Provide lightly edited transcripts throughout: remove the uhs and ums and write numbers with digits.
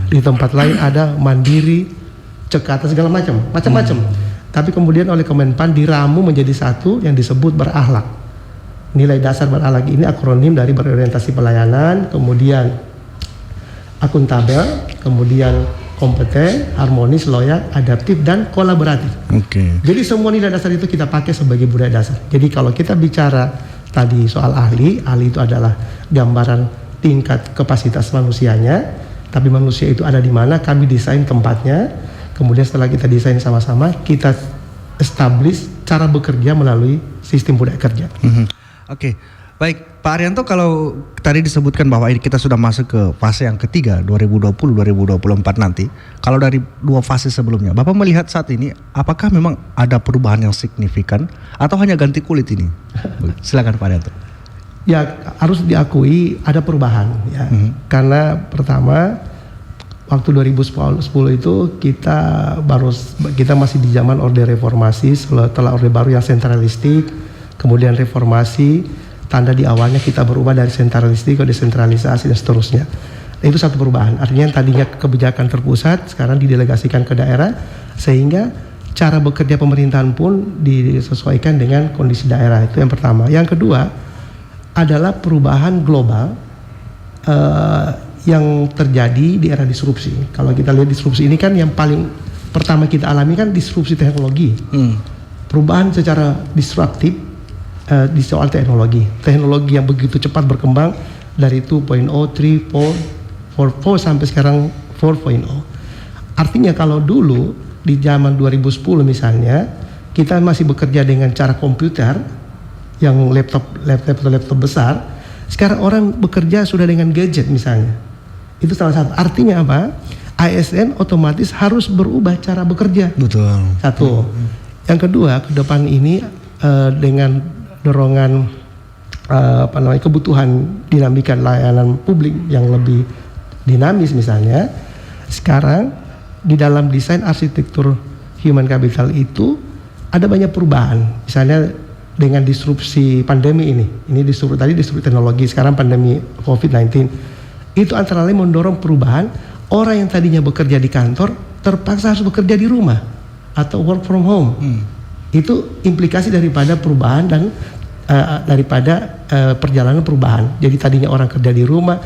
Di tempat lain ada mandiri, cekatan segala macam-macam. Tapi kemudian oleh Kemenpan diramu menjadi satu yang disebut berakhlak. Nilai dasar berakhlak ini akronim dari berorientasi pelayanan, kemudian akuntabel, kemudian kompeten, harmonis, loyal, adaptif, dan kolaboratif. Jadi semua nilai dasar itu kita pakai sebagai budaya dasar. Jadi kalau kita bicara tadi soal ahli itu adalah gambaran tingkat kapasitas manusianya. Tapi manusia itu ada di mana, kami desain tempatnya. Kemudian setelah kita desain sama-sama, kita establish cara bekerja melalui sistem budaya kerja. Baik, Pak Arianto, kalau tadi disebutkan bahwa ini kita sudah masuk ke fase yang ketiga 2020-2024 nanti. Kalau dari dua fase sebelumnya, Bapak melihat saat ini apakah memang ada perubahan yang signifikan atau hanya ganti kulit ini? Silakan Pak Arianto. Ya, harus diakui ada perubahan ya. Karena pertama waktu 2010 itu kita masih di zaman Orde Reformasi, setelah Orde Baru yang sentralistik, kemudian reformasi. Tanda di awalnya kita berubah dari sentralistik ke desentralisasi dan seterusnya. Itu satu perubahan. Artinya tadinya kebijakan terpusat, sekarang didelegasikan ke daerah, sehingga cara bekerja pemerintahan pun disesuaikan dengan kondisi daerah. Itu yang pertama. Yang kedua adalah perubahan global yang terjadi di era disrupsi. Kalau kita lihat disrupsi ini kan yang paling pertama kita alami kan disrupsi teknologi. Perubahan secara disruptif di soal teknologi yang begitu cepat berkembang dari 2.0, 3, 4 sampai sekarang 4.0. Artinya kalau dulu di zaman 2010 misalnya kita masih bekerja dengan cara komputer yang laptop besar, sekarang orang bekerja sudah dengan gadget misalnya. Itu salah satu. Artinya apa? ASN otomatis harus berubah cara bekerja. Betul. Satu. Yang kedua, ke depan ini dengan dorongan kebutuhan dinamika layanan publik yang lebih dinamis misalnya, sekarang di dalam desain arsitektur human capital itu ada banyak perubahan. Misalnya dengan disrupsi pandemi ini disrupsi teknologi, sekarang pandemi COVID-19 itu antara lain mendorong perubahan. Orang yang tadinya bekerja di kantor terpaksa harus bekerja di rumah atau work from home. Itu implikasi daripada perubahan dan perjalanan perubahan. Jadi tadinya orang kerja di rumah,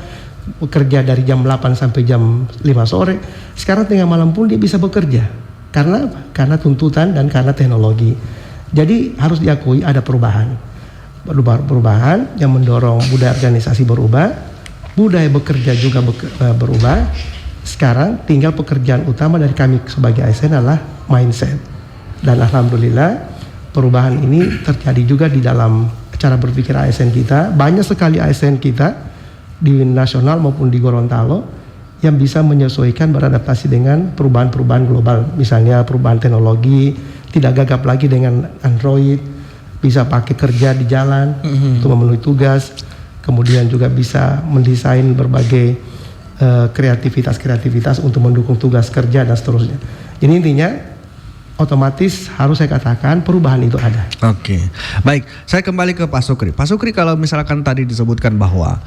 bekerja dari jam 8 sampai jam 5 sore, sekarang tengah malam pun dia bisa bekerja. Karena apa? Karena tuntutan dan karena teknologi. Jadi harus diakui ada perubahan yang mendorong budaya organisasi berubah, budaya bekerja juga berubah. Sekarang tinggal pekerjaan utama dari kami sebagai ASN adalah mindset. Dan alhamdulillah perubahan ini terjadi juga di dalam cara berpikir ASN kita. Banyak sekali ASN kita di nasional maupun di Gorontalo yang bisa menyesuaikan, beradaptasi dengan perubahan-perubahan global. Misalnya perubahan teknologi, tidak gagap lagi dengan Android, bisa pakai kerja di jalan untuk memenuhi tugas. Kemudian juga bisa mendesain berbagai kreativitas untuk mendukung tugas kerja dan seterusnya. Jadi intinya otomatis harus saya katakan perubahan itu ada. Baik, saya kembali ke Pak Sukri. Pak Sukri, kalau misalkan tadi disebutkan bahwa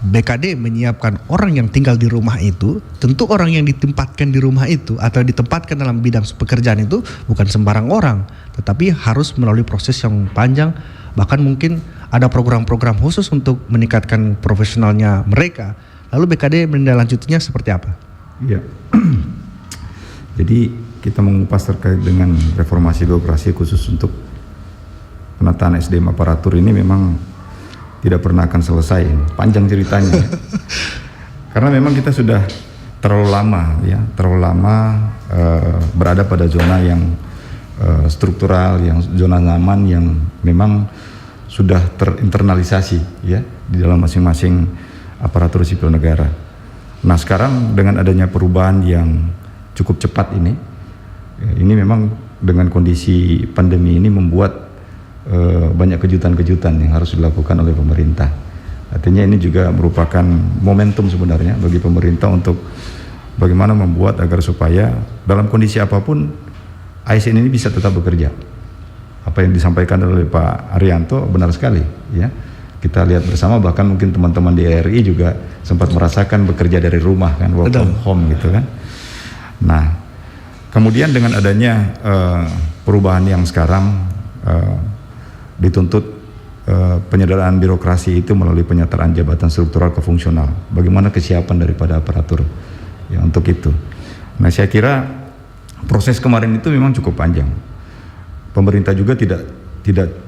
BKD menyiapkan orang yang tinggal di rumah itu, tentu orang yang ditempatkan di rumah itu atau ditempatkan dalam bidang pekerjaan itu bukan sembarang orang, tetapi harus melalui proses yang panjang, bahkan mungkin ada program-program khusus untuk meningkatkan profesionalnya mereka. Lalu BKD menindaklanjutinya seperti apa? Iya. Jadi kita mengupas terkait dengan reformasi birokrasi khusus untuk penataan SDM aparatur ini memang tidak pernah akan selesai, panjang ceritanya. Karena memang kita sudah terlalu lama berada pada zona yang struktural, yang zona nyaman yang memang sudah terinternalisasi ya di dalam masing-masing aparatur sipil negara. Nah sekarang dengan adanya perubahan yang cukup cepat ini memang dengan kondisi pandemi ini membuat banyak kejutan-kejutan yang harus dilakukan oleh pemerintah. Artinya ini juga merupakan momentum sebenarnya bagi pemerintah untuk bagaimana membuat agar supaya dalam kondisi apapun ASN ini bisa tetap bekerja. Apa yang disampaikan oleh Pak Arianto benar sekali ya. kita lihat bersama, bahkan mungkin teman-teman di RI juga sempat merasakan bekerja dari rumah kan, work from home gitu kan. Nah, kemudian dengan adanya perubahan yang sekarang dituntut penyederhanaan birokrasi itu melalui penyetaraan jabatan struktural ke fungsional. Bagaimana kesiapan daripada aparatur ya untuk itu. Nah, saya kira proses kemarin itu memang cukup panjang. Pemerintah juga tidak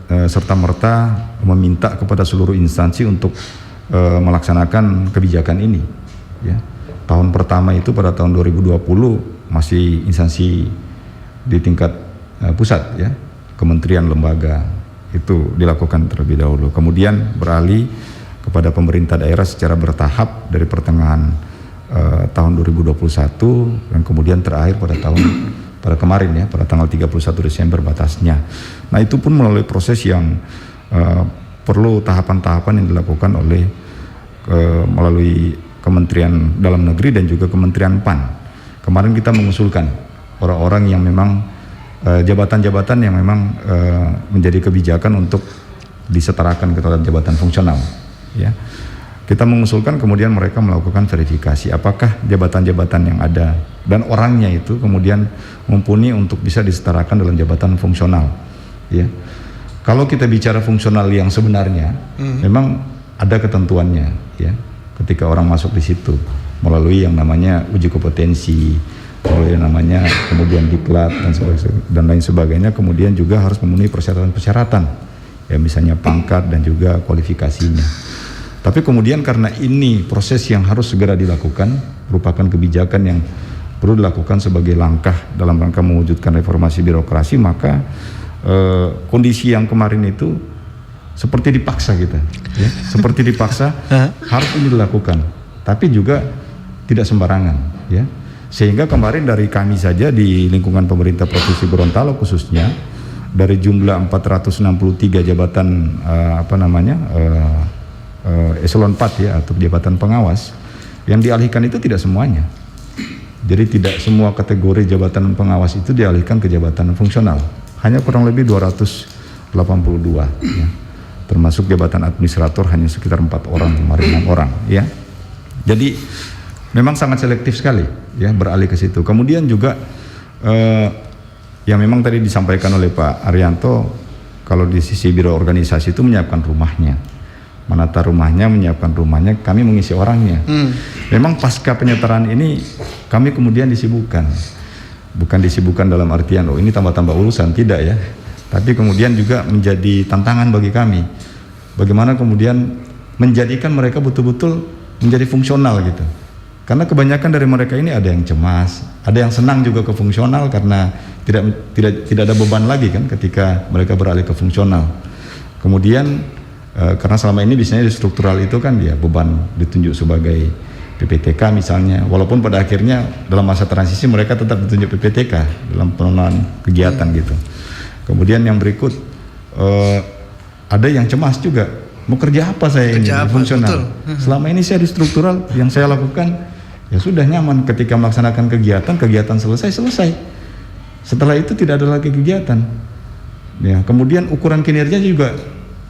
serta-merta meminta kepada seluruh instansi untuk melaksanakan kebijakan ini. Ya. Tahun pertama itu pada tahun 2020 masih instansi di tingkat pusat, ya, kementerian, lembaga itu dilakukan terlebih dahulu. Kemudian beralih kepada pemerintah daerah secara bertahap dari pertengahan tahun 2021 dan kemudian terakhir pada kemarin ya, pada tanggal 31 Desember batasnya. Nah, itu pun melalui proses yang perlu tahapan-tahapan yang dilakukan oleh melalui Kementerian Dalam Negeri dan juga Kementerian PAN. Kemarin kita mengusulkan orang-orang yang memang jabatan-jabatan yang memang menjadi kebijakan untuk disetarakan ke dalam jabatan fungsional, ya. Kita mengusulkan, kemudian mereka melakukan verifikasi apakah jabatan-jabatan yang ada dan orangnya itu kemudian mumpuni untuk bisa disetarakan dalam jabatan fungsional, ya. Kalau kita bicara fungsional yang sebenarnya, memang ada ketentuannya, ya. Ketika orang masuk di situ melalui yang namanya uji kompetensi, melalui yang namanya kemudian diklat dan lain sebagainya, kemudian juga harus memenuhi persyaratan-persyaratan, ya, misalnya pangkat dan juga kualifikasinya. Tapi kemudian karena ini proses yang harus segera dilakukan, merupakan kebijakan yang perlu dilakukan sebagai langkah dalam rangka mewujudkan reformasi birokrasi, maka kondisi yang kemarin itu seperti dipaksa kita, ya, seperti dipaksa harus ini dilakukan, tapi juga tidak sembarangan, ya. Sehingga kemarin dari kami saja di lingkungan pemerintah Provinsi Gorontalo khususnya, dari jumlah 463 jabatan eselon 4 ya, atau jabatan pengawas yang dialihkan itu tidak semuanya. Jadi tidak semua kategori jabatan pengawas itu dialihkan ke jabatan fungsional. Hanya kurang lebih 282 ya. Termasuk jabatan administrator hanya sekitar 4 orang, kemarin 6 orang ya. Jadi memang sangat selektif sekali ya beralih ke situ. Kemudian juga yang memang tadi disampaikan oleh Pak Arianto, kalau di sisi biro organisasi itu menyiapkan rumahnya, menata rumahnya, menyiapkan rumahnya, kami mengisi orangnya. Memang pasca penyetaraan ini kami kemudian disibukkan, bukan disibukkan dalam artian ini tambah-tambah urusan, tidak ya, tapi kemudian juga menjadi tantangan bagi kami, bagaimana kemudian menjadikan mereka betul-betul menjadi fungsional gitu. Karena kebanyakan dari mereka ini ada yang cemas, ada yang senang juga ke fungsional karena tidak ada beban lagi kan ketika mereka beralih ke fungsional. Kemudian karena selama ini biasanya di struktural itu kan ya beban ditunjuk sebagai PPTK misalnya, walaupun pada akhirnya dalam masa transisi mereka tetap ditunjuk PPTK dalam pengelolaan kegiatan gitu. Kemudian yang berikut ada yang cemas juga, mau kerja apa saya ini di fungsional. Selama ini saya di struktural, yang saya lakukan ya sudah nyaman, ketika melaksanakan kegiatan selesai. Setelah itu tidak ada lagi kegiatan. Ya, kemudian ukuran kinerja juga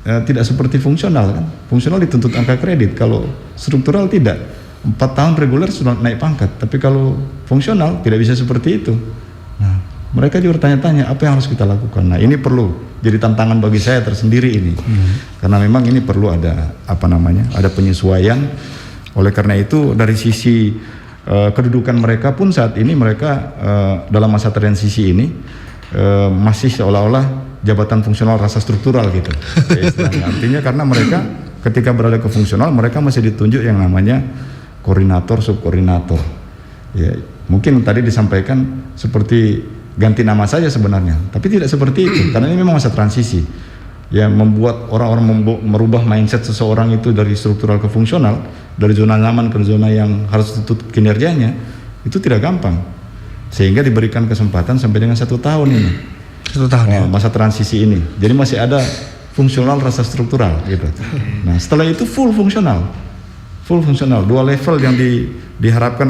tidak seperti fungsional kan. Fungsional dituntut angka kredit, kalau struktural tidak. 4 tahun reguler sudah naik pangkat, tapi kalau fungsional tidak bisa seperti itu. Nah, mereka juga bertanya-tanya apa yang harus kita lakukan. Nah, ini perlu jadi tantangan bagi saya tersendiri ini. Karena memang ini perlu ada ada penyesuaian. Oleh karena itu dari sisi kedudukan mereka pun saat ini mereka dalam masa transisi ini masih seolah-olah jabatan fungsional rasa struktural gitu. Artinya karena mereka ketika berada ke fungsional mereka masih ditunjuk yang namanya koordinator, subkoordinator. Ya, mungkin tadi disampaikan seperti ganti nama saja sebenarnya, tapi tidak seperti itu karena ini memang masa transisi. Ya, membuat orang-orang merubah mindset seseorang itu dari struktural ke fungsional, dari zona nyaman ke zona yang harus ditutup kinerjanya, itu tidak gampang. Sehingga diberikan kesempatan sampai dengan 1 tahun ini. 1 tahun ya? Masa transisi ini. Jadi masih ada fungsional rasa struktural gitu. Nah, setelah itu full fungsional. 2 level yang diharapkan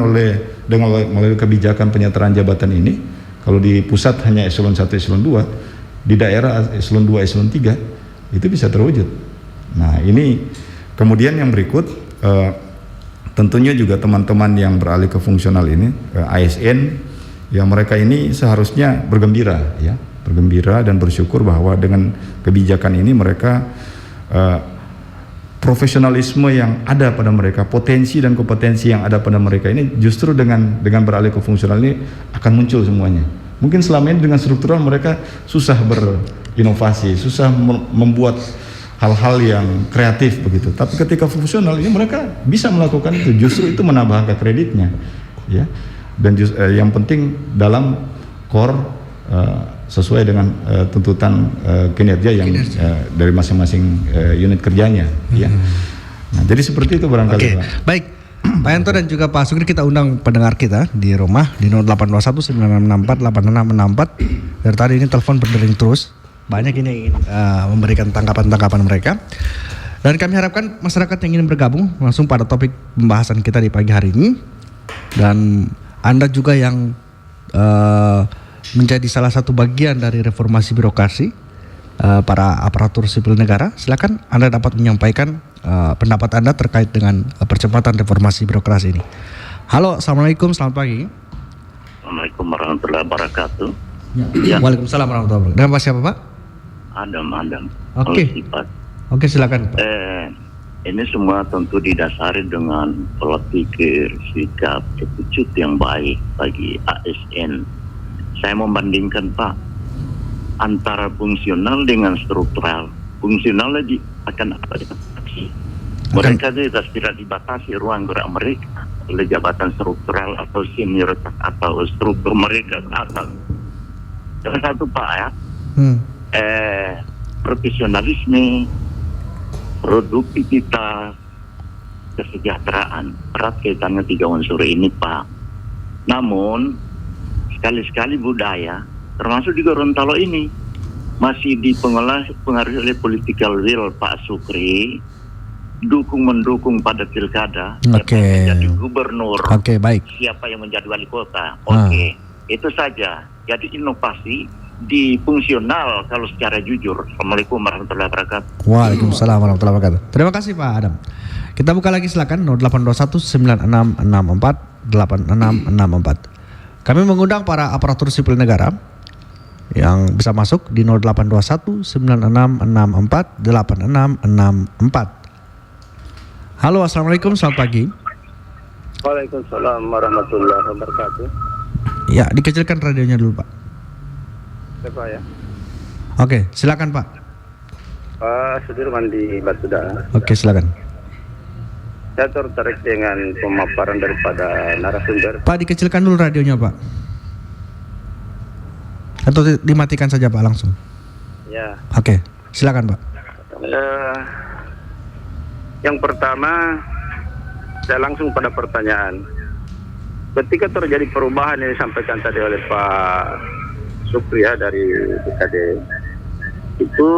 dengan melalui kebijakan penyetaraan jabatan ini. Kalau di pusat hanya eselon 1, eselon 2, di daerah eselon 2, eselon 3 itu bisa terwujud. Nah ini kemudian yang berikut tentunya juga teman-teman yang beralih ke fungsional ini ASN, ya mereka ini seharusnya bergembira ya, bergembira dan bersyukur bahwa dengan kebijakan ini mereka profesionalisme yang ada pada mereka, potensi dan kompetensi yang ada pada mereka ini justru dengan beralih ke fungsional ini akan muncul semuanya. Mungkin selama ini dengan struktural mereka susah berinovasi, susah membuat hal-hal yang kreatif begitu. Tapi ketika fungsional ini mereka bisa melakukan itu, justru itu menambah angka kreditnya, ya. Dan yang penting dalam core sesuai dengan tuntutan kinerja yang dari masing-masing unit kerjanya, ya. Nah, jadi seperti itu barangkali. Oke, baik. Pak Yanto dan juga Pak Sukri, kita undang pendengar kita di rumah di 0821 9664 8664. Dari tadi ini telepon berdering terus. Banyak ini yang ingin memberikan tanggapan-tanggapan mereka. Dan kami harapkan masyarakat yang ingin bergabung langsung pada topik pembahasan kita di pagi hari ini. Dan Anda juga yang menjadi salah satu bagian dari reformasi birokrasi para aparatur sipil negara, silakan Anda dapat menyampaikan pendapat Anda terkait dengan percepatan reformasi birokrasi ini. Halo, assalamualaikum, selamat pagi. Assalamualaikum warahmatullahi wabarakatuh. Ya. Waalaikumsalam warahmatullahi wabarakatuh. Dengan Pak siapa, Pak? Adam. Oke. Oke, silakan, Pak. Ini semua tentu didasari dengan pola pikir, sikap, attitude yang baik bagi ASN. Saya membandingkan, Pak, antara fungsional dengan struktural. Fungsional akan apa? Mereka tidak dibatasi ruang gerak mereka oleh jabatan struktural atau senioritas atau struktur mereka asal. Salah satu, Pak, ya, profesionalisme, produktivitas, kesejahteraan erat kaitannya 3 unsur ini, Pak. Namun sekali-sekali budaya, termasuk di Gorontalo ini, masih dipengaruhi oleh political will Pak Sukri, mendukung pada pilkada, siapa yang menjadi gubernur, baik. siapa yang menjadi wali kota. Itu saja. Jadi inovasi di fungsional kalau secara jujur. Assalamualaikum warahmatullahi wabarakatuh. Waalaikumsalam warahmatullahi wabarakatuh. Terima kasih Pak Adam. Kita buka lagi silakan 0821 9664 8664. Kami mengundang para aparatur sipil negara yang bisa masuk di 0821 9664 8664. Halo, assalamualaikum, selamat pagi. Waalaikumsalam warahmatullahi wabarakatuh. Ya, dikecilkan radionya dulu, Pak. Siapa ya? Oke, silakan Pak. Pak Sudirman di Batuda. Oke, silakan. Saya tertarik dengan pemaparan daripada narasumber. Pak, dikecilkan dulu radionya, Pak. Atau dimatikan saja, Pak, langsung. Ya. Oke, silakan, Pak. Yang pertama, saya langsung pada pertanyaan. Ketika terjadi perubahan yang disampaikan tadi oleh Pak Sukri ya dari BKD, itu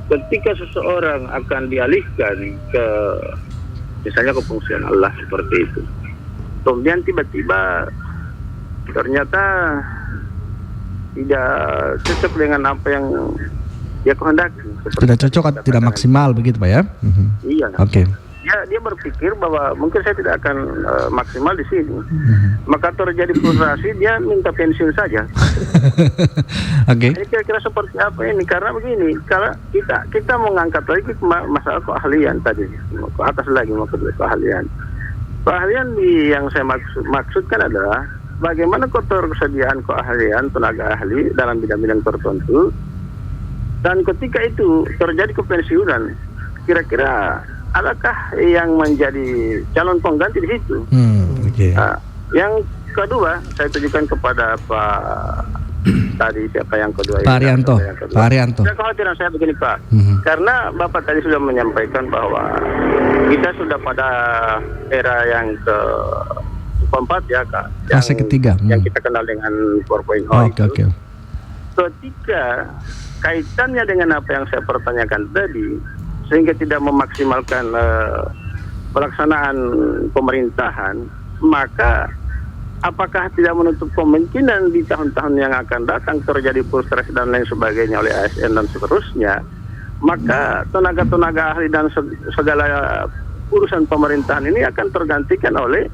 ketika seseorang akan dialihkan ke misalnya ke fungsional lah seperti itu, kemudian tiba-tiba ternyata tidak cocok dengan apa yang dia kehendaki. Tidak cocok atau tidak maksimal begitu Pak ya? Iya. Oke. Dia berpikir bahwa mungkin saya tidak akan maksimal di sini. Maka terjadi frustrasi, dia minta pensiun saja. Oke. Ini kira-kira seperti apa ini? Karena begini, kalau kita mengangkat lagi masalah keahlian tadi, ke atas lagi mau ke keahlian. Keahlian yang saya maksudkan adalah bagaimana ketersediaan keahlian tenaga ahli dalam bidang-bidang tertentu, dan ketika itu terjadi kepensiunan, kira-kira adakah yang menjadi calon pengganti di situ? Yang kedua, saya tujukan kepada Pak tadi siapa yang kedua? Pak Arianto. Pak Arianto. Kekhawatiran saya begini Pak, karena Bapak tadi sudah menyampaikan bahwa kita sudah pada era yang keempat ya Kak, fase ketiga, yang kita kenal dengan 4.0 Oke. Ketika kaitannya dengan apa yang saya pertanyakan tadi, sehingga tidak memaksimalkan pelaksanaan pemerintahan, maka apakah tidak menutup kemungkinan di tahun-tahun yang akan datang terjadi frustrasi dan lain sebagainya oleh ASN dan seterusnya, maka tenaga-tenaga ahli dan segala urusan pemerintahan ini akan tergantikan oleh